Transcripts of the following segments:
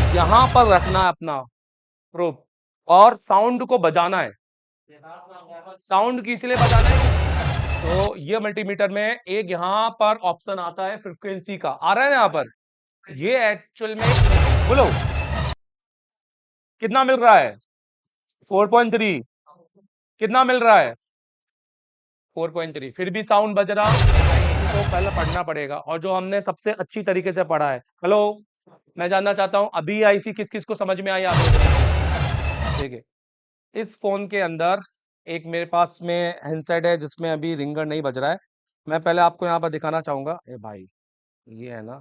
यहां पर रखना है अपना प्रोब, और साउंड को बजाना है। साउंड की इसलिए बजाना है, तो ये मल्टीमीटर में एक यहां पर ऑप्शन आता है फ्रिक्वेंसी का, आ रहा है ना यहाँ पर, ये एक्चुअल में, बोलो कितना मिल रहा है? 4.3। कितना मिल रहा है? 4.3। फिर भी साउंड बज रहा नहीं, तो पहले पढ़ना पड़ेगा, और जो हमने सबसे अच्छी तरीके से पढ़ा है। हेलो, मैं जानना चाहता हूं अभी आईसी किस किस को समझ में आई आप लोगों को? देखिए, इस फोन के अंदर एक मेरे पास में हैंडसेट है जिसमें अभी रिंगर नहीं बज रहा है। मैं पहले आपको यहाँ पर दिखाना चाहूंगा। ए भाई, ये है ना,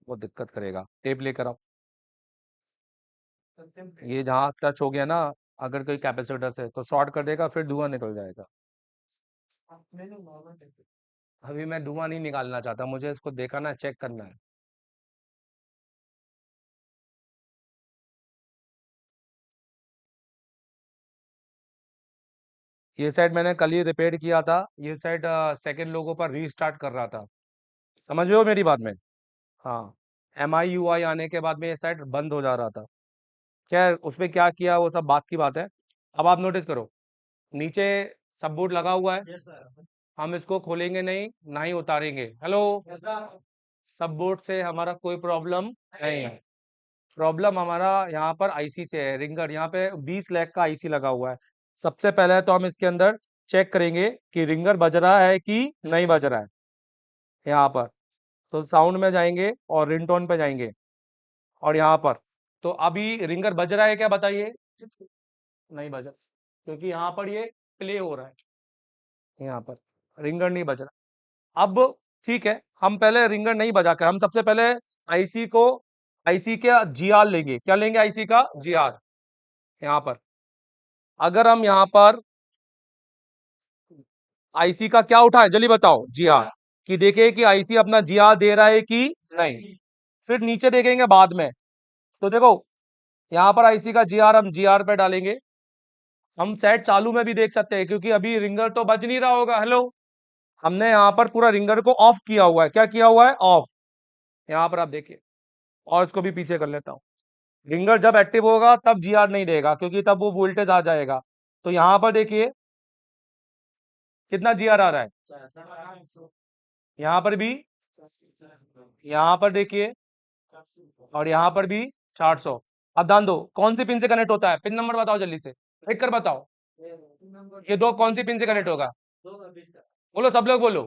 वो दिक्कत करेगा, टेप लेकर आओ। ये जहां टच हो गया ना, अगर कोई कैपेसिटर से, तो शॉर्ट कर देगा, फिर धुआं निकल जाएगा। अभी मैं धुआं नहीं निकालना चाहता, मुझे इसको देखना है, चेक करना है। ये सेट मैंने कल ही रिपेयर किया था। ये सेट सेकंड लोगों पर रीस्टार्ट कर रहा था। समझ रहे हो मेरी बात में? हाँ, MIUI आने के बाद में ये सेट बंद हो जा रहा था। खैर, उसमें क्या किया वो सब बात की बात है। अब आप नोटिस करो, नीचे सबबूट लगा हुआ है। हम इसको खोलेंगे नहीं, ना ही उतारेंगे। हेलो, सबबूट से हमारा कोई प्रॉब्लम नहीं है। प्रॉब्लम हमारा यहाँ पर आईसी से है। रिंगर यहाँ पे 20 लाख का आईसी लगा हुआ है। सबसे पहले तो हम इसके अंदर चेक करेंगे कि रिंगर बज रहा है कि नहीं बज रहा है। यहाँ पर तो साउंड में जाएंगे और रिंगटोन पे जाएंगे, और यहाँ पर तो अभी रिंगर बज रहा है क्या, बताइए? नहीं बज रहा, क्योंकि यहाँ पर ये प्ले हो रहा है। यहाँ पर रिंगर नहीं बज रहा। अब ठीक है, हम पहले रिंगर नहीं बजा कर, हम सबसे पहले आईसी को, आईसी के जीआर लेंगे। क्या लेंगे? आईसी का जीआर। यहाँ पर अगर हम यहाँ पर आईसी का क्या उठाए, जल्दी बताओ, जीआर, कि देखे कि आईसी अपना जीआर दे रहा है कि नहीं। फिर नीचे देखेंगे बाद में। तो देखो, यहाँ पर आईसी का जीआर हम जीआर पे डालेंगे। हम सेट चालू में भी देख सकते हैं, क्योंकि अभी रिंगर तो बज नहीं रहा होगा। हेलो, हमने यहाँ पर पूरा रिंगर को ऑफ किया हुआ है। क्या किया हुआ है? ऑफ। यहाँ पर आप देखिए, और इसको भी पीछे कर लेता हूँ। रिंगर जब एक्टिव होगा तब जीआर नहीं देगा, क्योंकि तब वो वोल्टेज आ जाएगा। तो यहाँ पर देखिए कितना जीआर आ रहा है। यहाँ पर भी, यहाँ पर देखिए, और यहाँ पर भी 400। अब ध्यान दो, कौन सी पिन से कनेक्ट होता है? पिन नंबर बताओ जल्दी से, लिख कर बताओ। ये दो कौन सी पिन से कनेक्ट होगा? बोलो, सब लोग बोलो।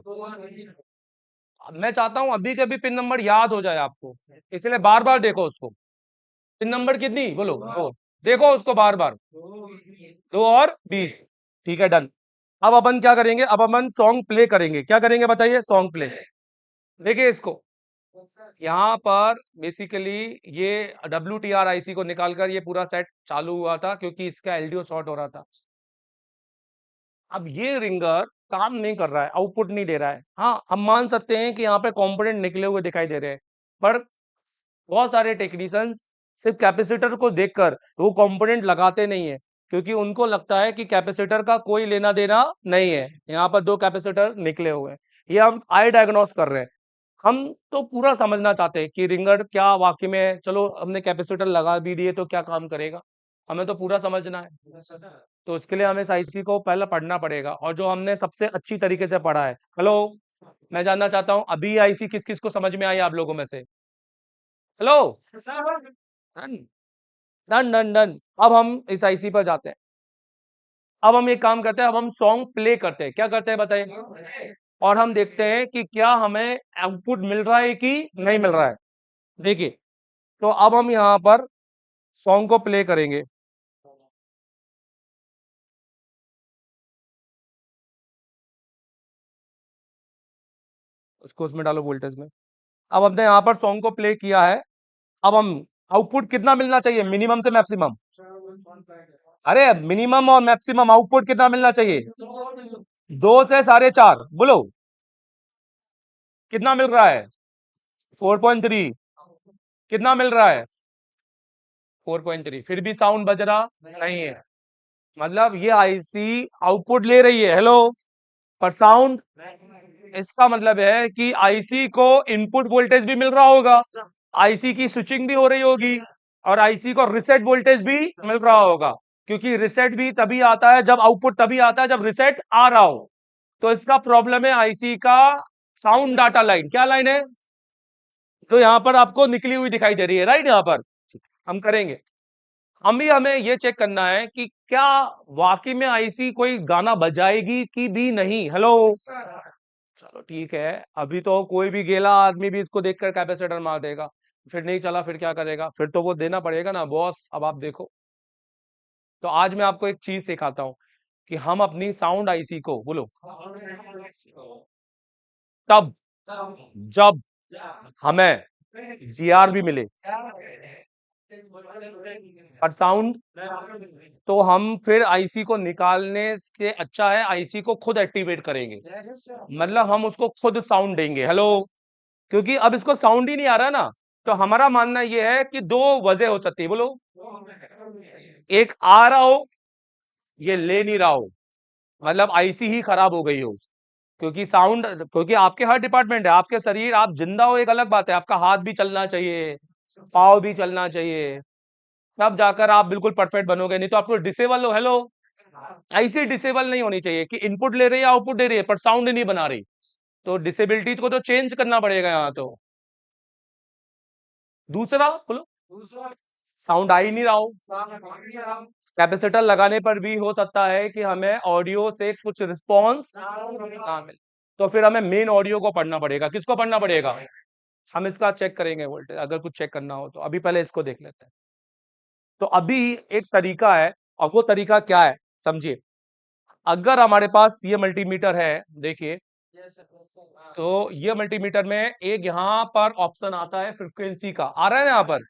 अब मैं चाहता हूं अभी के अभी पिन नंबर याद हो जाए आपको, इसलिए बार बार देखो उसको। पिन नंबर कितनी? बोलो, दो। देखो उसको बार बार, 2 और 20। ठीक है, डन। अब अपन क्या करेंगे? अब अपन सॉन्ग प्ले करेंगे। क्या करेंगे बताइए? Song play. देखिए इसको, यहाँ पर बेसिकली ये WTR IC को निकालकर ये पूरा सेट चालू हुआ था, क्योंकि इसका LDO शॉर्ट हो रहा था। अब ये रिंगर काम नहीं कर रहा है, आउटपुट नहीं दे रहा है। हाँ, हम मान सकते हैं कि यहाँ पे कंपोनेंट निकले हुए दिखाई दे रहे हैं, पर बहुत सारे टेक्नीशियंस सिर्फ कैपेसिटर को देखकर वो कंपोनेंट लगाते नहीं है, क्योंकि उनको लगता है कि कैपेसिटर का कोई लेना देना नहीं है। यहाँ पर 2 कैपेसिटर निकले हुए हैं, ये हम आई डायग्नोस कर रहे हैं। हम तो पूरा समझना चाहते हैं कि रिंगर क्या वाकई में, चलो हमने कैपेसिटर लगा भी दिए तो क्या काम करेगा, हमें तो पूरा समझना है। तो उसके लिए हमें इस आईसी को पहले पढ़ना पड़ेगा, और जो हमने सबसे अच्छी तरीके से पढ़ा है। हेलो, मैं जानना चाहता हूं अभी आईसी किस किस को समझ में आई आप लोगों में से? Hello, done done done done. अब हम इस आईसी पर जाते हैं। अब हम एक काम करते हैं, अब हम सॉन्ग प्ले करते हैं। क्या करते हैं बताइए? और हम देखते हैं कि क्या हमें आउटपुट मिल रहा है कि नहीं मिल रहा है। देखिए, तो अब हम यहाँ पर सॉन्ग को प्ले करेंगे। उसको उसमें डालो, वोल्टेज में। अब हमने यहाँ पर सॉन्ग को प्ले किया है। अब हम, आउटपुट कितना मिलना चाहिए मिनिमम से मैक्सिमम? अरे मिनिमम और मैक्सिमम आउटपुट कितना मिलना चाहिए? 2 से 4.5। बोलो कितना मिल रहा है? 4.3। कितना मिल रहा है? 4.3। फिर भी साउंड बज रहा नहीं है, मतलब ये आईसी आउटपुट ले रही है। हेलो, पर साउंड, इसका मतलब है कि आईसी को इनपुट वोल्टेज भी मिल रहा होगा, आईसी की स्विचिंग भी हो रही होगी। और आईसी को रिसेट वोल्टेज भी मिल रहा होगा, क्योंकि रिसेट भी तभी आता है जब आउटपुट तभी आता है जब रिसेट आ रहा हो। तो इसका प्रॉब्लम है आईसी का साउंड डाटा लाइन। क्या लाइन है? तो यहां पर आपको निकली हुई दिखाई दे रही है, राइट? यहां पर हम करेंगे, हमें ये चेक करना है कि क्या वाकई में आईसी कोई गाना बजाएगी कि भी नहीं। हेलो, चलो ठीक है। अभी तो कोई भी गेला आदमी भी इसको देखकर कैपेसिटर मार देगा। फिर नहीं चला, फिर क्या करेगा? फिर तो वो देना पड़ेगा ना बॉस। अब आप देखो, तो आज मैं आपको एक चीज सिखाता हूं कि हम अपनी साउंड आईसी को, बोलो, तब जब हमें जीआर भी मिले पर साउंड, तो हम फिर आईसी को निकालने से अच्छा है आईसी को खुद एक्टिवेट करेंगे। मतलब हम उसको खुद साउंड देंगे। हेलो, क्योंकि अब इसको साउंड ही नहीं आ रहा ना। तो हमारा मानना यह है कि दो वजह हो सकती है, बोलो। एक आ रहा हो, ये ले नहीं रहा हो, मतलब आईसी ही खराब हो गई हो। क्योंकि साउंड, क्योंकि आपके हर डिपार्टमेंट है, आपके शरीर, आप जिंदा हो एक अलग बात है, आपका हाथ भी चलना चाहिए, पाँव भी चलना चाहिए, तब जाकर आप बिल्कुल परफेक्ट बनोगे। नहीं तो आपको डिसेबल हो। हेलो, ऐसी डिसेबल नहीं होनी चाहिए कि इनपुट ले रही है आउटपुट दे रही है पर साउंड नहीं बना रही। तो डिसेबिलिटी को तो चेंज करना पड़ेगा यहाँ तो। दूसरा, बोलो, साउंड आ ही नहीं रहा हो, कैपेसिटर लगाने पर भी हो सकता है कि हमें ऑडियो से कुछ रिस्पॉन्स ना मिले। तो फिर हमें मेन ऑडियो को पढ़ना पड़ेगा। किसको पढ़ना पड़ेगा? हम इसका चेक करेंगे वोल्टेज, अगर कुछ चेक करना हो तो। अभी पहले इसको देख लेते हैं। तो अभी एक तरीका है, और वो तरीका क्या है समझिए। अगर हमारे पास ये मल्टीमीटर है, देखिए, तो ये मल्टीमीटर में एक यहाँ पर ऑप्शन आता है फ्रिक्वेंसी का, आ रहा है ना यहाँ पर।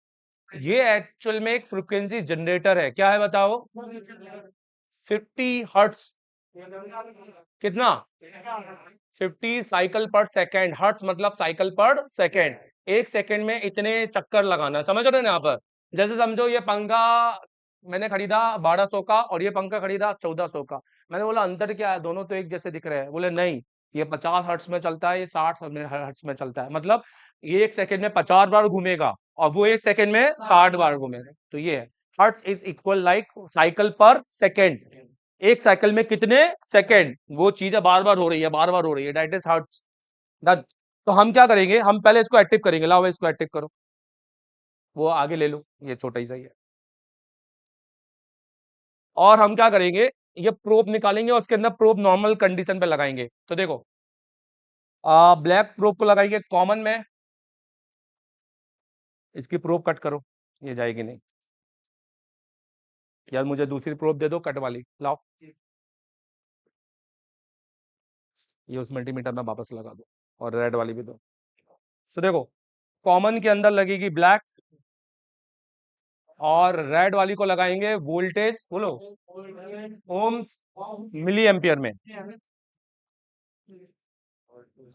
ये एक्चुअल में एक फ्रिक्वेंसी जनरेटर है। क्या है बताओ? 50 हर्ट्स। कितना? 50 साइकिल पर सेकेंड। हर्ट्स मतलब साइकिल पर सेकेंड। एक सेकेंड में इतने चक्कर लगाना, समझ रहे हो ना यहाँ पर? जैसे समझो ये पंखा मैंने खरीदा 1200 का और ये पंखा खरीदा 1400 का। मैंने बोला अंतर क्या है, दोनों तो एक जैसे दिख रहे हैं। बोले नहीं, ये 50 हर्ट्स में चलता है, ये 60 हर्ट्स में चलता है। मतलब ये एक सेकेंड में 50 बार घूमेगा और वो एक सेकेंड में 60 बार घूमेगा। तो ये है, hertz is equal like cycle per second. एक साइकिल में कितने सेकेंड, वो चीज बार बार हो रही है, बार बार हो रही है, दैट इज हर्ट्स। तो हम क्या करेंगे, हम पहले इसको एक्टिव करेंगे। लाओ इसको एक्टिव करो, वो आगे ले लो, ये छोटा ही सही है। और हम क्या करेंगे, ये प्रोब निकालेंगे और उसके अंदर प्रोब नॉर्मल कंडीशन पे लगाएंगे। तो देखो, ब्लैक प्रोब को लगाएंगे कॉमन में, इसकी प्रोब कट करो, ये जाएगी नहीं। यार मुझे दूसरी प्रोब दे दो कट वाली, लाओ, ये उस मल्टीमीटर में वापस लगा दो, और रेड वाली भी दो। तो देखो, कॉमन के अंदर लगेगी ब्लैक, और रेड वाली को लगाएंगे वोल्टेज, बोलो, ओम्स मिली एम्पियर में।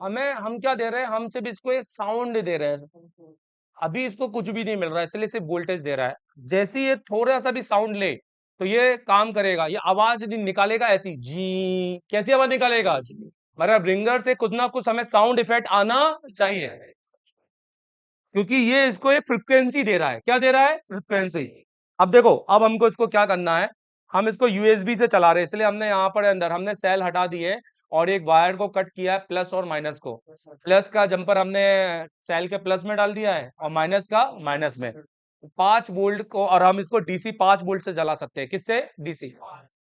हम क्या दे रहे हैं, हम सिर्फ इसको एक साउंड दे रहे हैं। अभी इसको कुछ भी नहीं मिल रहा है, इसलिए सिर्फ वोल्टेज दे रहा है। जैसे ही ये थोड़ा सा भी साउंड ले तो ये काम करेगा, ये आवाज निकालेगा ऐसी जी। कैसी आवाज निकालेगा? मतलब रिंगर से कुछ ना कुछ हमें साउंड इफेक्ट आना चाहिए, क्योंकि ये इसको एक फ्रिक्वेंसी दे रहा है। क्या दे रहा है? फ्रिक्वेंसी। अब देखो, अब हमको इसको क्या करना है, हम इसको यूएसबी से चला रहे हैं, इसलिए हमने यहाँ पर अंदर हमने सेल हटा दिए और एक वायर को कट किया है, प्लस और माइनस को। प्लस का जंपर हमने सेल के प्लस में डाल दिया है और माइनस का माइनस में। 5 वोल्ट को, और हम इसको डीसी 5 वोल्ट से चला सकते हैं। किससे? डीसी।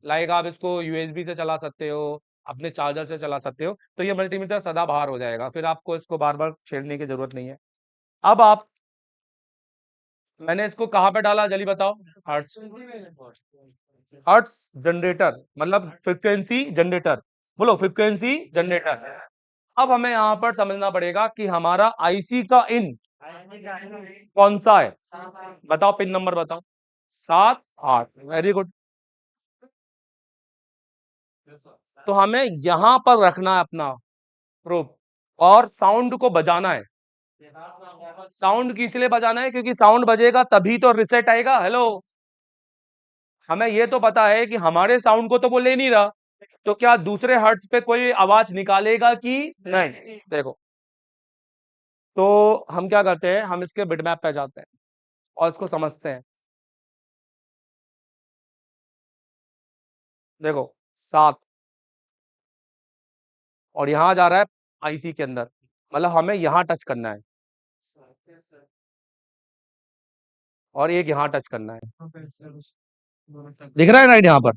लाइक आप इसको यूएसबी से चला सकते हो, अपने चार्जर से चला सकते हो। तो ये मल्टीमीटर सदा बाहर हो जाएगा, फिर आपको इसको बार बार छेड़ने की जरूरत नहीं है। अब आप, मैंने इसको कहाँ पे डाला जल्दी बताओ? हर्ट्स। हर्ट्स जनरेटर मतलब फ्रिक्वेंसी जनरेटर, बोलो फ्रिक्वेंसी जनरेटर। अब हमें यहाँ पर समझना पड़ेगा कि हमारा आईसी का इन कौन सा है। बताओ पिन नंबर बताओ। 7 8, वेरी गुड। तो हमें यहाँ पर रखना है अपना प्रोब, और साउंड को बजाना है। साउंड किस लिए बजाना है? क्योंकि साउंड बजेगा तभी तो रिसेट आएगा। हेलो, हमें ये तो पता है कि हमारे साउंड को तो वो ले नहीं रहा, तो क्या दूसरे हर्ट्ज पे कोई आवाज निकालेगा कि नहीं? देखो, तो हम क्या करते हैं, हम इसके बिटमैप पे जाते हैं और इसको समझते हैं। देखो 7 और यहाँ जा रहा है आईसी के अंदर, मतलब हमें यहाँ टच करना है और एक यहाँ टच करना है। दिख रहा है राइट यहाँ पर?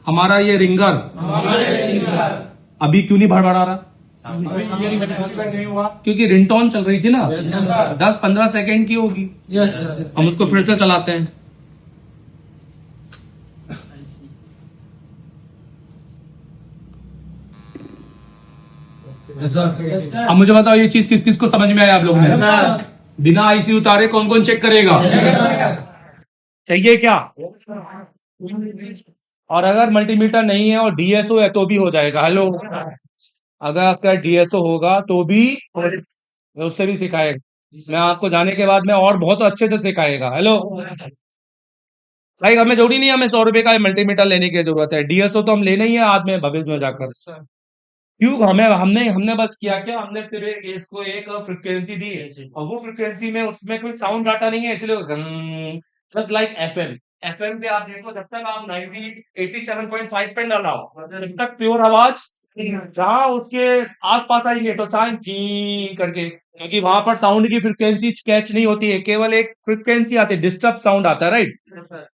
हमारा ये रिंगर अभी क्यों नहीं भड़बड़ा रहा? नहीं हुआ। क्योंकि रिंगटोन चल रही थी ना, 10-15 सेकंड की होगी। हम उसको फिर से चलाते हैं। अब मुझे बताओ ये चीज किस किस को समझ में आया आप लोगों ने? बिना आईसी उतारे कौन कौन चेक करेगा? चाहिए क्या? और अगर मल्टीमीटर नहीं है और डीएसओ है तो भी हो जाएगा। हेलो, अगर आपका डीएसओ होगा तो भी उससे भी सिखाएगा। मैं आपको जाने के बाद में और बहुत अच्छे से सिखाएगा। हेलो भाई, हमें जरूरी नहीं है हमें 100 रुपए का मल्टीमीटर लेने की जरूरत है, डीएसओ तो हम लेना ही है आज में भविष्य में जाकर। क्यों? हमें हमने हमने बस किया क्या, हमने सिर्फ इसको एक फ्रिक्वेंसी दी है और वो फ्रिक्वेंसी में उसमें कोई साउंड डाटा नहीं है, इसलिए जस्ट लाइक एफएम। एफएम पे आप देखो, जब तक आप 90 87.5 पे न लाओ तब तक प्योर आवाज, जहां उसके आस पास आएंगे तो चाहे जी करके, क्योंकि वहां पर साउंड की फ्रिक्वेंसी कैच नहीं होती है, केवल एक फ्रिक्वेंसी आती है, डिस्टर्ब साउंड आता है, राइट?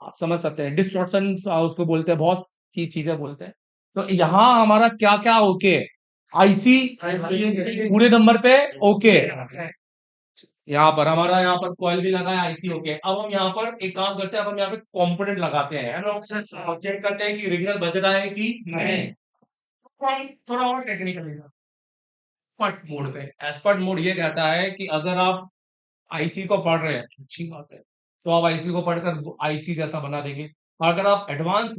आप समझ सकते हैं, डिस्टॉर्शन उसको बोलते हैं, बहुत सी चीजें बोलते हैं। तो यहाँ हमारा क्या क्या ओके है? आईसी पूरे नंबर पे ओके है। यहाँ पर हमारा यहाँ पर कॉइल भी लगा है, आईसी ओके। अब हम यहाँ पर एक काम करते हैं, अब हम यहाँ पे कंपोनेंट लगाते हैं, है ना? और चेक करते हैं कि रिंगर बज रहा है कि नहीं। थोड़ा और टेक्निकल है। एक्सपर्ट मोड पे, एक्सपर्ट मोड ये कहता है कि अगर आप आईसी को पढ़ रहे हैं, अच्छी बात है, तो आप आईसी को पढ़कर आईसी जैसा बना देंगे। और अगर आप एडवांस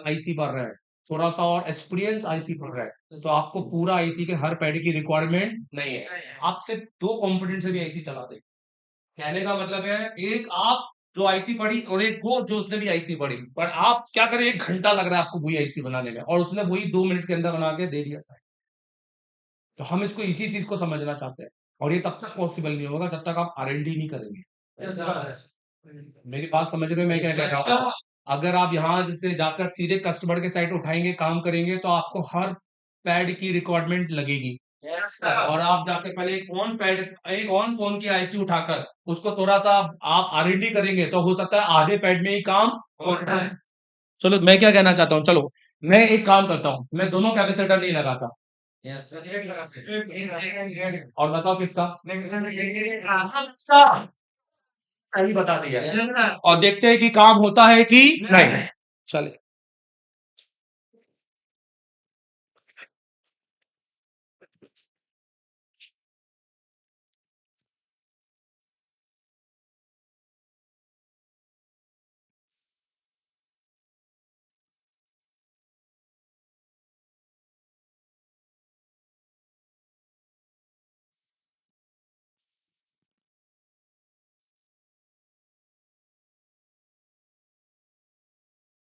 आईसी पढ़ रहे हैं, थोड़ा सा और एक्सपीरियंस आईसी पढ़ रहे हैं, तो आपको पूरा आईसी के हर पैड की रिक्वायरमेंट नहीं है, आप सिर्फ 2 कंपोनेंट से भी आईसी चला देंगे। कहने का मतलब है, एक आप जो आईसी पढ़ी और एक वो जो उसने भी आईसी पढ़ी, पर आप क्या करें, 1 घंटा लग रहा है आपको वही आईसी बनाने में और उसने वही 2 मिनट के अंदर बना के दे दिया। तो हम इसको इसी चीज को समझना चाहते हैं और ये तब तक पॉसिबल नहीं होगा जब तक आप आर&डी नहीं करेंगे। मेरी बात समझ रहे हो मैं क्या कह रहा हूँ? अगर आप यहाँ से जाकर सीधे कस्टमर के साइट उठाएंगे, काम करेंगे, तो आपको हर पैड की रिक्वायरमेंट लगेगी। और आप जाकर पहले एक ऑन फोन की आईसी उठाकर उसको थोड़ा सा आप आर&डी करेंगे, तो हो सकता है आधे पैड में ही काम हो जाए। चलो मैं क्या कहना चाहता हूँ, चलो मैं एक काम करता हूँ, मैं दोनों कैपेसिटर नहीं लगाता। और बताओ किसका? सही बता दिया। और देखते हैं कि काम होता है कि नहीं। चले,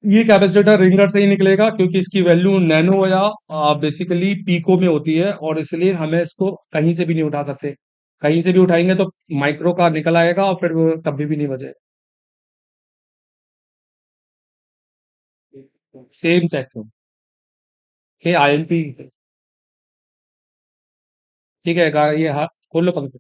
ये कैपेसिटर रिंगर से ही निकलेगा क्योंकि इसकी वैल्यू नैनो या बेसिकली पीको में होती है और इसलिए हमें इसको कहीं से भी नहीं उठा सकते। कहीं से भी उठाएंगे तो माइक्रो का निकल आएगा और फिर वो कभी भी नहीं बजेगा। सेम सेक्शन के आईएमपी ठीक है ये हाँ खोल लो पंखे।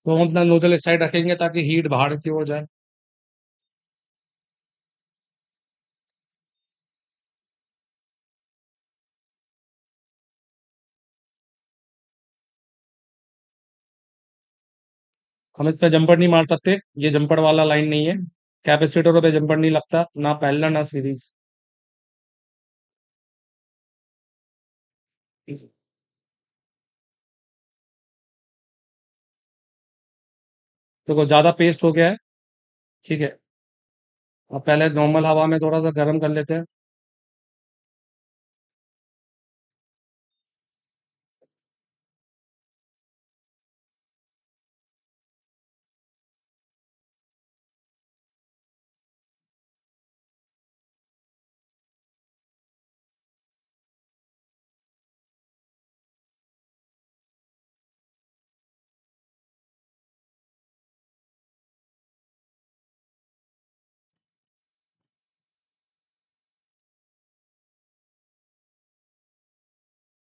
तो हम अपना नोजल इस साइड रखेंगे ताकि हीट बाहर की हो जाए। हम इस पे जंपर नहीं मार सकते, ये जंपर वाला लाइन नहीं है। कैपेसिटरों पे जंपर नहीं लगता, ना पहला ना सीरीज। देखो ज्यादा पेस्ट हो गया है। ठीक है, अब पहले नॉर्मल हवा में थोड़ा सा गर्म कर लेते हैं।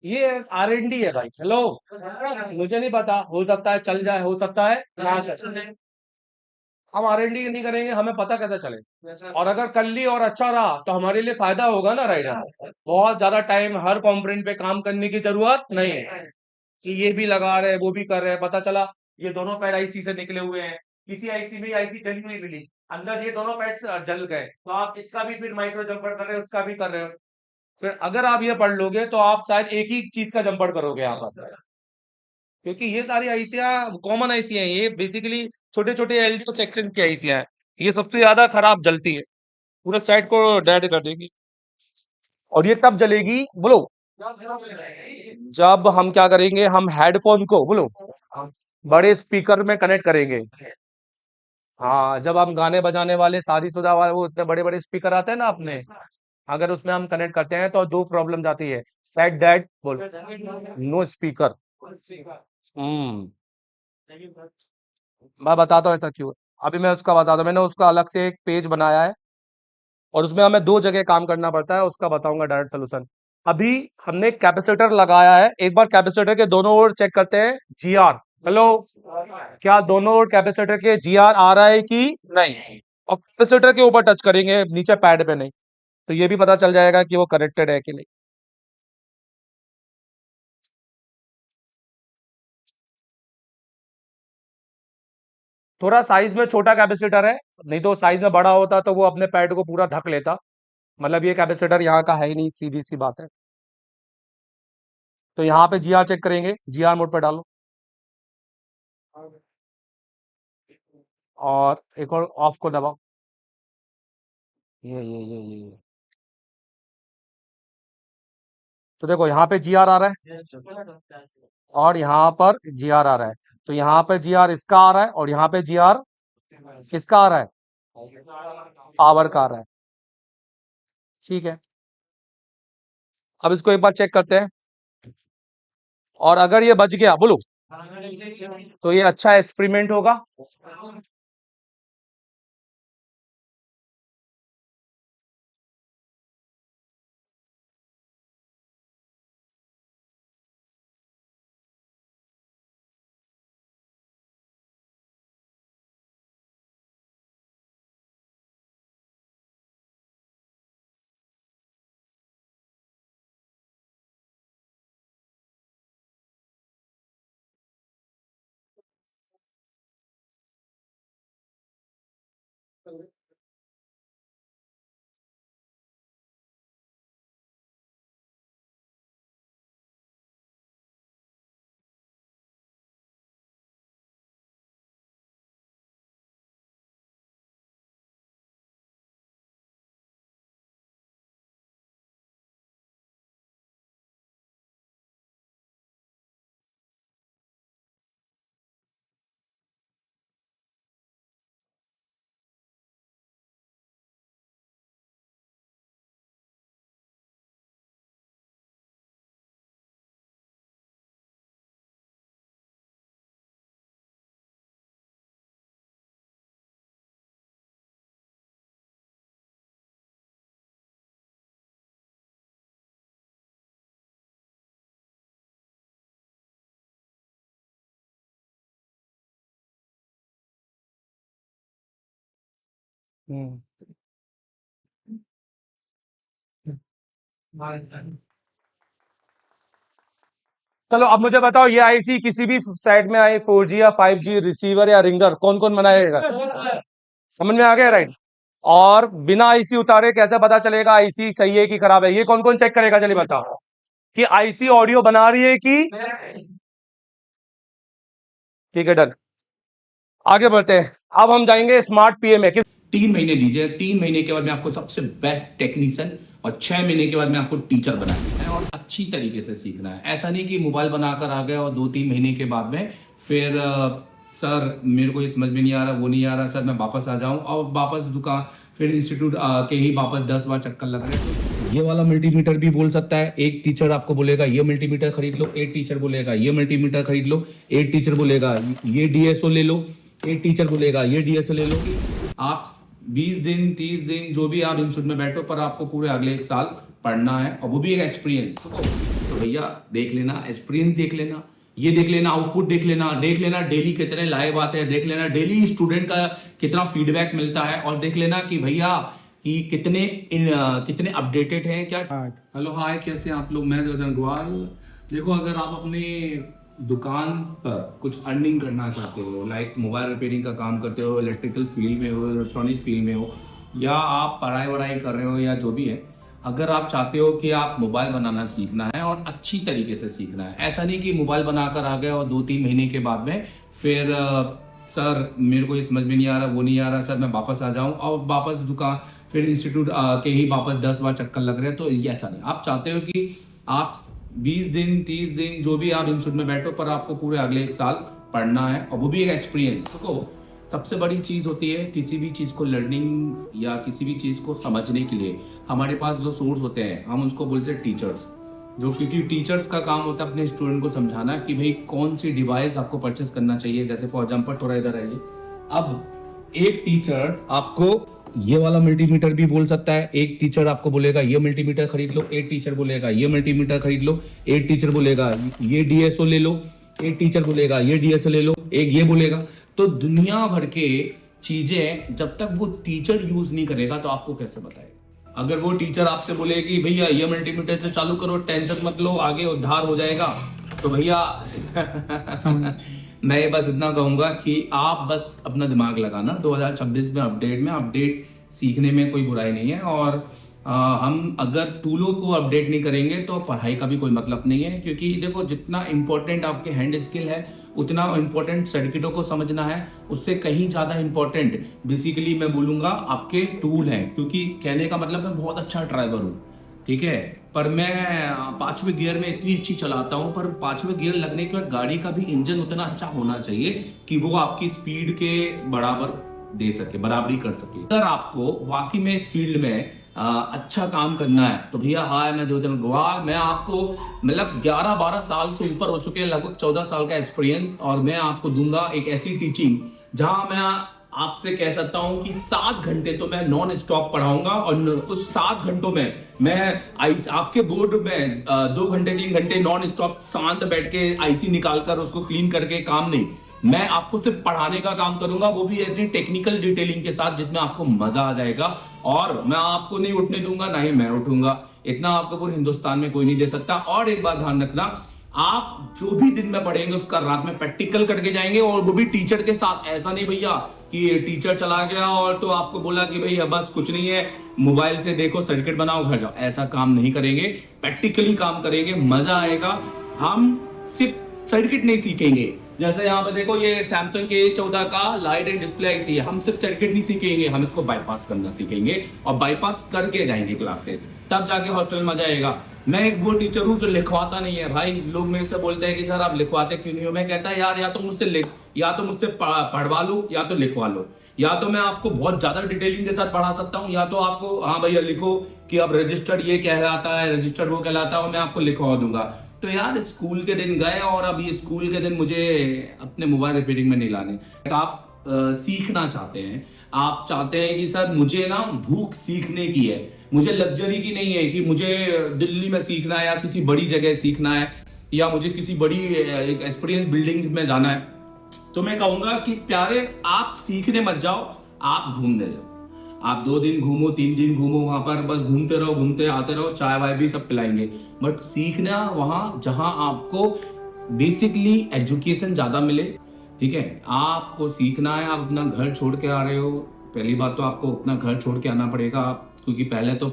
ये R&D है भाई, हेलो। मुझे नहीं पता, हो सकता है चल जाए, हो सकता है ना चले। हम R&D नहीं करेंगे, हमें पता कैसे चले। और अगर कर ली और अच्छा रहा तो हमारे लिए फायदा होगा ना, राइडर। बहुत ज्यादा टाइम हर कंपोनेंट पे काम करने की जरूरत नहीं है कि ये भी लगा रहे हैं वो भी कर रहे हैं। पता चला ये दोनों पैड आईसी से निकले हुए हैं, किसी आईसी में आईसी जल नहीं मिली, अंदर ये दोनों पैड्स जल गए, तो आप इसका भी फिर माइक्रो जंपर कर रहे हो, उसका भी कर रहे हो। फिर अगर आप ये पढ़ लोगे तो आप शायद एक ही चीज का जंपर करोगे यहाँ पर, क्योंकि ये सारी आईसियां कॉमन आईसी हैं, ये बेसिकली छोटे छोटे एलडीओ सेक्शन की आईसियां हैं। ये सबसे ज्यादा खराब जलती है, पूरे साइड को डेड कर देगी। और ये कब जलेगी बोलो? जब हम क्या करेंगे, हम हेडफोन को बोलो बड़े स्पीकर में कनेक्ट करेंगे। हाँ, जब हम गाने बजाने वाले शादीशुदा वाले वो इतने बड़े बड़े स्पीकर आते हैं ना अपने, अगर उसमें हम कनेक्ट करते हैं तो दो प्रॉब्लम आती है। सेट दैट बोल, नो स्पीकर। हम्म, मैं बताता हूँ ऐसा क्यों है। अभी मैं उसका बताता हूँ, मैंने उसका अलग से एक पेज बनाया है और उसमें हमें दो जगह काम करना पड़ता है, उसका बताऊंगा डायरेक्ट सोल्यूशन। अभी हमने कैपेसिटर लगाया है, एक बार कैपेसिटर के दोनों ओर चेक करते हैं। जीआर, हेलो, क्या दोनों ओर कैपेसिटर के जीआर आ रहा है कि नहीं? और कैपेसिटर के ऊपर टच करेंगे, नीचे पैड पे नहीं, तो ये भी पता चल जाएगा कि वो कनेक्टेड है कि नहीं। थोड़ा साइज में छोटा कैपेसिटर है, नहीं तो साइज में बड़ा होता तो वो अपने पैड को पूरा ढक लेता। मतलब ये कैपेसिटर यहाँ का है ही नहीं, सीधी सी बात है। तो यहाँ पे जीआर चेक करेंगे, जीआर मोड पे डालो और एक और ऑफ को दबाओ। ये तो देखो यहाँ पे जीआर आ रहा है और यहाँ पर जीआर आ रहा है। तो यहाँ पे जीआर इसका आ रहा है और यहाँ पे जीआर किसका आ रहा है? पावर का आ रहा है। ठीक है, अब इसको एक बार चेक करते हैं। और अगर ये बच गया बोलो तो ये अच्छा एक्सपेरिमेंट होगा। हम्म। चलो अब मुझे बताओ, ये आईसी किसी भी साइड में आए, 4G या 5G, रिसीवर या रिंगर, कौन कौन बनाएगा? समझ में आ गया, राइट? और बिना आईसी उतारे कैसे पता चलेगा आईसी सही है कि खराब है? ये कौन कौन चेक करेगा, चलिए बताओ कि आईसी ऑडियो बना रही है कि? ठीक है, डन। आगे बढ़ते हैं। अब हम जाएंगे स्मार्ट पीएमए। 3 महीने दीजिए, 3 महीने के बाद में आपको सबसे बेस्ट टेक्नीशियन और 6 महीने के बाद में आपको टीचर बनाना है और अच्छी तरीके से सीखना है। ऐसा नहीं कि मोबाइल बनाकर आ गए और 2-3 महीने के बाद में फिर सर मेरे को ये समझ में नहीं आ रहा, वो नहीं आ रहा, सर मैं वापस आ जाऊं और वापस दुकान फिर इंस्टीट्यूट के ही वापस 10 बार चक्कर लग रहे हैं। ये वाला मल्टीमीटर भी बोल सकता है, एक टीचर आपको बोलेगा ये मल्टीमीटर खरीद लो, एक टीचर बोलेगा ये मल्टीमीटर खरीद लो, एक टीचर बोलेगा ये डीएसओ ले लो, एक टीचर बोलेगा ये डीएसओ ले लो। आप 20 दिन 30 दिन जो भी आप इंस्टीट्यूट में बैठो, पर आपको पूरे अगले 1 साल पढ़ना है और वो भी एक एक्सपीरियंस। तो भैया देख लेना, एक्सपीरियंस देख लेना, ये देख लेना, आउटपुट देख लेना डेली कितने लाइव आते हैं, देख लेना डेली स्टूडेंट का कितना फीडबैक मिलता है, और देख लेना कि भैया कि कितने अपडेटेड हैं क्या। हेलो हाय, कैसे आप लोग? मैं देवधन अग्रवाल। देखो, अगर आप अपने दुकान पर कुछ अर्निंग करना चाहते हो, लाइक मोबाइल रिपेयरिंग का काम करते हो, इलेक्ट्रिकल फील्ड में हो, इलेक्ट्रॉनिक्स फील्ड में हो, या आप पढ़ाई कर रहे हो, या जो भी है, अगर आप चाहते हो कि आप मोबाइल बनाना सीखना है और अच्छी तरीके से सीखना है, ऐसा नहीं कि मोबाइल बनाकर आ गए और 2-3 महीने के बाद में फिर सर मेरे को ये समझ में नहीं आ रहा, वो नहीं आ रहा, सर मैं वापस आ जाऊं और वापस दुकान फिर इंस्टीट्यूट के ही वापस 10 बार चक्कर लग रहे हैं। तो ये ऐसा नहीं, आप चाहते हो कि आप 20 दिन 30 दिन जो भी आप इंस्टीट्यूट में बैठो, पर आपको पूरे अगले 1 साल पढ़ना है और वो भी एक एक्सपीरियंस। देखो, सबसे बड़ी चीज़ होती है किसी भी चीज़ को लर्निंग या किसी भी चीज़ को समझने के लिए हमारे पास जो सोर्स होते हैं, हम उसको बोलते हैं टीचर्स। जो क्योंकि टीचर्स का काम होता है अपने स्टूडेंट को समझाना कि भाई कौन सी डिवाइस आपको परचेस करना चाहिए। जैसे फॉर एग्जाम्पल, थोड़ा इधर आइए। अब एक टीचर आपको ये वाला मल्टीमीटर भी बोल सकता है, एक टीचर आपको बोलेगा ये मल्टीमीटर खरीद लो, एक टीचर बोलेगा ये मल्टीमीटर खरीद लो, एक टीचर बोलेगा ये डीएसओ ले लो, एक टीचर बोलेगा ये डीएसओ ले लो, एक ये बोलेगा। तो दुनिया भर के चीजें जब तक वो टीचर यूज नहीं करेगा तो आपको कैसे बताएगा? अगर वो टीचर आपसे बोले कि भैया ये मल्टीमीटर से चालू करो, टेंशन मत लो, आगे उद्धार हो जाएगा, तो भैया मैं बस इतना कहूंगा कि आप बस अपना दिमाग लगाना। 2026 में अपडेट सीखने में कोई बुराई नहीं है, और हम अगर टूलों को अपडेट नहीं करेंगे तो पढ़ाई का भी कोई मतलब नहीं है। क्योंकि देखो, जितना इंपॉर्टेंट आपके हैंड स्किल है, उतना इंपॉर्टेंट सर्किटों को समझना है, उससे कहीं ज़्यादा इंपॉर्टेंट बेसिकली मैं बोलूँगा आपके टूल हैं। क्योंकि कहने का मतलब मैं बहुत अच्छा ड्राइवर हूँ, ठीक है, पर मैं 5वें गियर में इतनी अच्छी चलाता हूँ, पर 5वें गियर लगने के बाद गाड़ी का भी इंजन उतना अच्छा होना चाहिए कि वो आपकी स्पीड के बराबर दे सके, बराबरी कर सके। अगर आपको वाकई में इस फील्ड में अच्छा काम करना है तो भैया हाय, मैं देवधन अग्रवाल। मैं आपको मतलब 11-12 साल से ऊपर हो चुके हैं, लगभग 14 साल का एक्सपीरियंस, और मैं आपको दूंगा एक ऐसी टीचिंग जहां मैं आपसे कह सकता हूं कि 7 घंटे तो मैं नॉन स्टॉप पढ़ाऊंगा, और उस 7 घंटों में मैं आपके बोर्ड में 2 घंटे 3 घंटे नॉन स्टॉप शांत बैठ के आईसी निकालकर उसको क्लीन करके काम नहीं, मैं आपको सिर्फ पढ़ाने का काम करूंगा, वो भी इतनी टेक्निकल डिटेलिंग के साथ जिसमें आपको मजा आ जाएगा। और मैं आपको नहीं उठने दूंगा, ना ही मैं उठूंगा, इतना आपको पूरे हिंदुस्तान में कोई नहीं दे सकता। और एक बात ध्यान रखना, आप जो भी दिन में पढ़ेंगे उसका रात में प्रैक्टिकल करके जाएंगे, और वो भी टीचर के साथ। ऐसा नहीं भैया कि टीचर चला गया और तो आपको बोला कि भैया बस कुछ नहीं है, मोबाइल से देखो, सर्किट बनाओ, घर जाओ। ऐसा काम नहीं करेंगे, प्रैक्टिकली काम करेंगे, मजा आएगा। हम सिर्फ सर्किट नहीं सीखेंगे, जैसे यहाँ पे देखो, ये सैमसंग के A14 का लाइट एंड डिस्प्ले आईसी है। हम सिर्फ सर्किट नहीं सीखेंगे, हम इसको बाईपास करना सीखेंगे, और बाईपास करके जाएंगे क्लास से, तब जाके हॉस्टल में मजा आएगा। मैं एक वो टीचर हूँ जो लिखवाता नहीं है भाई। लोग मेरे से बोलते हैं कि सर आप लिखवाते क्यों नहीं हो? मैं कहता है यार, या तो मुझसे पढ़वा लो, या तो लिखवा लो। या तो मैं आपको बहुत ज्यादा डिटेलिंग के साथ पढ़ा सकता हूँ, या तो आपको हाँ भैया लिखो कि अब रजिस्टर्ड ये कहलाता है, रजिस्टर्ड वो कहलाता है, मैं आपको लिखवा दूंगा। तो यार, स्कूल के दिन गए और अब ये स्कूल के दिन मुझे अपने मोबाइल रिपेयरिंग में नहीं लाने। आप सीखना चाहते हैं, आप चाहते हैं कि सर मुझे ना भूख सीखने की है, मुझे लग्जरी की नहीं है कि मुझे दिल्ली में सीखना है या किसी बड़ी जगह सीखना है या मुझे किसी बड़ी एक्सपीरियंस बिल्डिंग में जाना है, तो मैं कहूंगा कि प्यारे, आप सीखने मत जाओ, आप घूमने जाओ। आप 2 दिन घूमो 3 दिन घूमो वहां पर, बस घूमते रहो घूमते आते रहो, चाय वाय भी सब पिलाएंगे। बट सीखना वहां जहां आपको बेसिकली एजुकेशन ज्यादा मिले, ठीक है। आपको सीखना है, आप अपना घर छोड़ के आ रहे हो, पहली बात तो आपको अपना घर छोड़ के आना पड़ेगा, क्योंकि पहले तो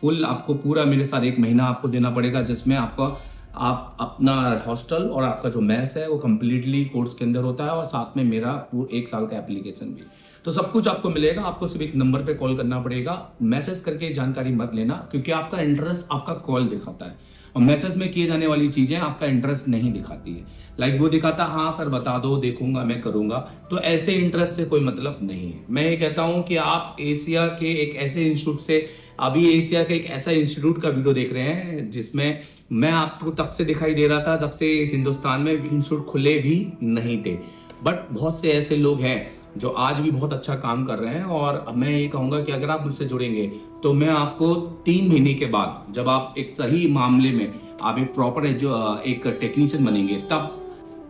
फुल आपको पूरा मेरे साथ 1 महीना आपको देना पड़ेगा, जिसमें आपका आप अपना हॉस्टल और आपका जो मैस है वो कम्प्लीटली कोर्स के अंदर होता है, और साथ में मेरा 1 साल का एप्लीकेशन भी। तो सब कुछ आपको मिलेगा। आपको सिर्फ एक नंबर पे कॉल करना पड़ेगा, मैसेज करके जानकारी मत लेना, क्योंकि आपका इंटरेस्ट आपका कॉल दिखाता है, और मैसेज में किए जाने वाली चीजें आपका इंटरेस्ट नहीं दिखाती है। लाइक वो दिखाता हाँ सर बता दो, देखूंगा मैं करूंगा, तो ऐसे इंटरेस्ट से कोई मतलब नहीं है। मैं ये कहता हूं कि आप एशिया के एक ऐसे इंस्टीट्यूट से, अभी एशिया के एक ऐसा इंस्टीट्यूट का वीडियो देख रहे हैं जिसमें मैं आपको तब से दिखाई दे रहा था, तब से इस हिंदुस्तान में इंस्टीट्यूट खुले भी नहीं थे, बट बहुत से ऐसे लोग हैं जो आज भी बहुत अच्छा काम कर रहे हैं। और मैं ये कहूंगा कि अगर आप मुझसे जुड़ेंगे तो मैं आपको 3 महीने के बाद, जब आप एक सही मामले में आप एक प्रॉपर एक टेक्नीशियन बनेंगे, तब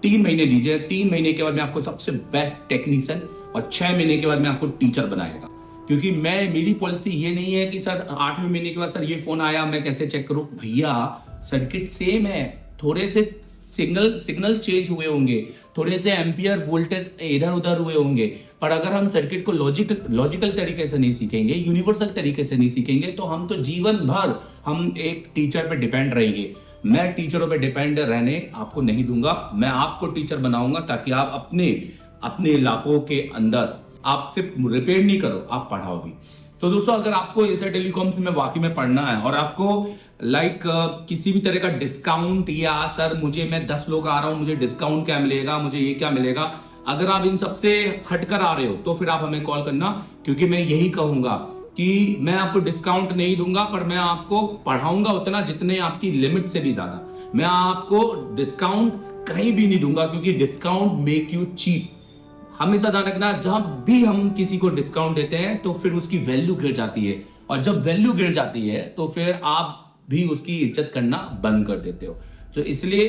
3 महीने दीजिए, 3 महीने के बाद मैं आपको सबसे बेस्ट टेक्नीशियन, और 6 महीने के बाद मैं आपको टीचर बनाएगा। क्योंकि मेरी पॉलिसी ये नहीं है कि सर 8वें महीने के बाद सर ये फोन आया मैं कैसे चेक करूं। भैया सर्किट सेम है, थोड़े से सिग्नल चेंज हुए होंगे, थोड़े से एम्पियर वोल्टेज इधर उधर हुए होंगे, पर अगर हम सर्किट को लॉजिकल तरीके से नहीं सीखेंगे, यूनिवर्सल तरीके से नहीं सीखेंगे, तो हम तो जीवन भर हम एक टीचर पे डिपेंड रहेंगे। मैं टीचरों पे डिपेंड रहने आपको नहीं दूंगा, मैं आपको टीचर बनाऊंगा ताकि आप अपने इलाकों के अंदर आप सिर्फ रिपेयर नहीं करो, आप पढ़ाओ भी। तो दोस्तों अगर आपको एशिया टेलीकॉम से में वाकई में पढ़ना है, और आपको किसी भी तरह का डिस्काउंट, या सर मैं 10 लोग आ रहा हूं मुझे डिस्काउंट क्या मिलेगा, मुझे ये क्या मिलेगा, अगर आप इन सबसे हटकर आ रहे हो तो फिर आप हमें कॉल करना, क्योंकि मैं यही कहूंगा कि मैं आपको डिस्काउंट नहीं दूंगा, पर मैं आपको पढ़ाऊंगा उतना जितने आपकी लिमिट से भी ज्यादा। मैं आपको डिस्काउंट कहीं भी नहीं दूंगा, क्योंकि डिस्काउंट मेक यू चीप। हमेशा ध्यान रखना, जहां भी हम किसी को डिस्काउंट देते हैं तो फिर उसकी वैल्यू गिर जाती है, और जब वैल्यू गिर जाती है तो फिर आप भी उसकी इज्जत करना बंद कर देते हो। तो इसलिए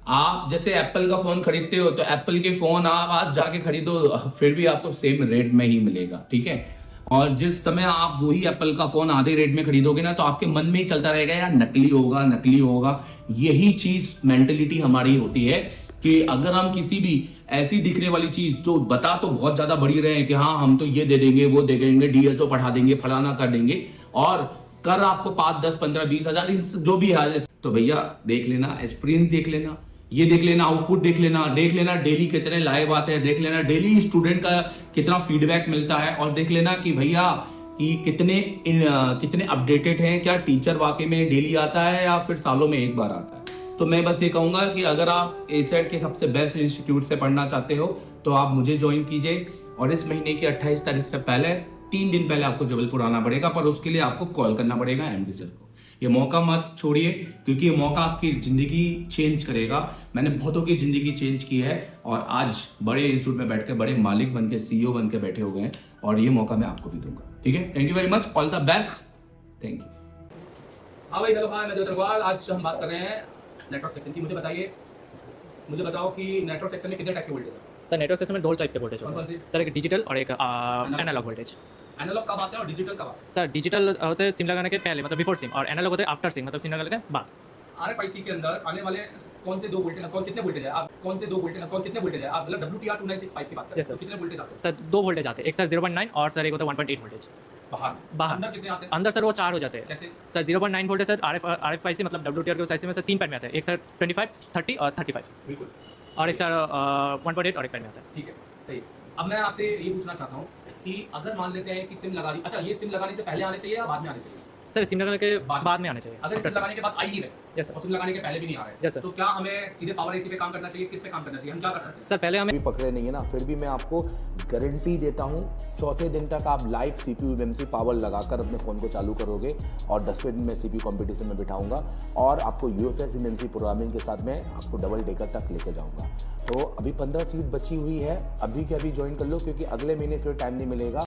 आप जैसे एप्पल का फोन खरीदते हो, तो एप्पल के फोन आप आज जाके खरीदो, फिर भी आपको सेम रेट में ही मिलेगा, ठीक है। और जिस समय आप वही एप्पल का फोन आधे रेट में खरीदोगे ना, तो आपके मन में ही चलता रहेगा यार नकली होगा नकली होगा। यही चीज मेंटेलिटी हमारी होती है कि अगर हम किसी भी ऐसी दिखने वाली चीज जो बता तो बहुत ज्यादा बड़ी रहे हैं कि हाँ हम तो ये दे देंगे वो दे देंगे, डीएसओ पढ़ा देंगे, फलाना कर देंगे, और कर आपको 5, 10, 15, 20 हजार जो भी है, तो भैया देख लेना, एक्सपीरियंस देख लेना, ये देख लेना, आउटपुट देख लेना डेली कितने लाइव आते हैं, देख लेना डेली स्टूडेंट का कितना फीडबैक मिलता है, और देख लेना कि भैया कि कितने अपडेटेड हैं, क्या टीचर वाकई में डेली आता है या फिर सालों में एक बार आता है। तो मैं बस ये कहूंगा कि अगर आप एसेट के सबसे बेस्ट इंस्टीट्यूट से पढ़ना चाहते हो तो आप मुझे ज्वाइन कीजिए, और इस महीने की 28 तारीख से पहले 3 दिन पहले आपको जबलपुर आना पड़ेगा, पर उसके लिए आपको कॉल करना पड़ेगा एमडी सर को। ये मौका मत छोड़िए, क्योंकि ये मौका आपकी जिंदगी चेंज करेगा। मैंने बहुतों की जिंदगी चेंज की है, और आज बड़े इंस्टीट्यूट में बैठ के बड़े मालिक बन के CEO बन के बैठे हो गए हैं, और ये मौका मैं आपको भी दूंगा, ठीक है। Thank you very much, all the best, thank you. हाँ भाई, हेलो, हाय, मैं देवेंद्र अग्रवाल। आज हम बात कर रहे हैं नेटवर्क सेक्शन की। मुझे बताओ कि नेटवर्क सेक्शन में कितने टाइप के वोल्टेज हैं? सर नेटवर्क सेक्शन में 2 टाइप के वोल्टेज होते कौन हैं सी? सर, एक डिजिटल और एक एनालॉग वोल्टेज। एनालॉग कब आते हैं और डिजिटल कब आते हैं? सर डिजिटल होते हैं सिम लगाने के पहले, मतलब बिफोर सिम, और एनालॉग होते हैं आफ्टर सिम, मतलब सिम लगाने के बाद। RFIC के अंदर आने वाले कौन से 2 वोल्टेज, कितने वोल्टेज है? आप मतलब WTR 2965 की बात कर रहे Yes, हैं, sir. तो कितने वोल्टेज आते हैं? सर 2 वोल्टेज आते हैं, एक सर 0.9 और सर एक होता है 1.8 वोल्टेज। बाहर। अंदर कितने आते हैं? अंदर सर वो 4 हो जाते हैं। कैसे? सर 0.9 वोल्टेज सर RFIC मतलब WTR के साइज में सर 3 पैड में आता है, एक सर 25, 30 और 35, बिल्कुल, और एक सर 1.8 और एक पैड में आता है। ठीक है, सही। अब मैं आपसे ये पूछना चाहता हूँ कि अगर मान लेते हैं कि सिम लगा दी, अच्छा ये सिम लगाने से पहले आने चाहिए या बाद में आने चाहिए? सर सिम लगाने के बाद में आने चाहिए। अगर after सिम SIM। लगाने के बाद आई नहीं रहे, Yes, sir. और सिम लगाने के पहले भी नहीं आ रहे, Yes, sir. तो क्या हमें सीधे पावर एसी पे काम करना चाहिए, किस पे काम करना चाहिए, हम क्या कर सकते हैं? सर पहले हमें भी पकड़े नहीं है ना, फिर भी मैं आपको गारंटी देता हूँ 4थे दिन तक आप लाइव CPU MMC पावर लगाकर अपने फ़ोन को चालू करोगे, और 10वें दिन में CPU कंपटीशन में बिठाऊंगा, और आपको UFS MMC प्रोग्रामिंग के साथ में आपको डबल डेकर तक लेके जाऊंगा। तो अभी 15 सीट बची हुई है, अभी के अभी ज्वाइन कर लो, क्योंकि अगले महीने फिर टाइम नहीं मिलेगा।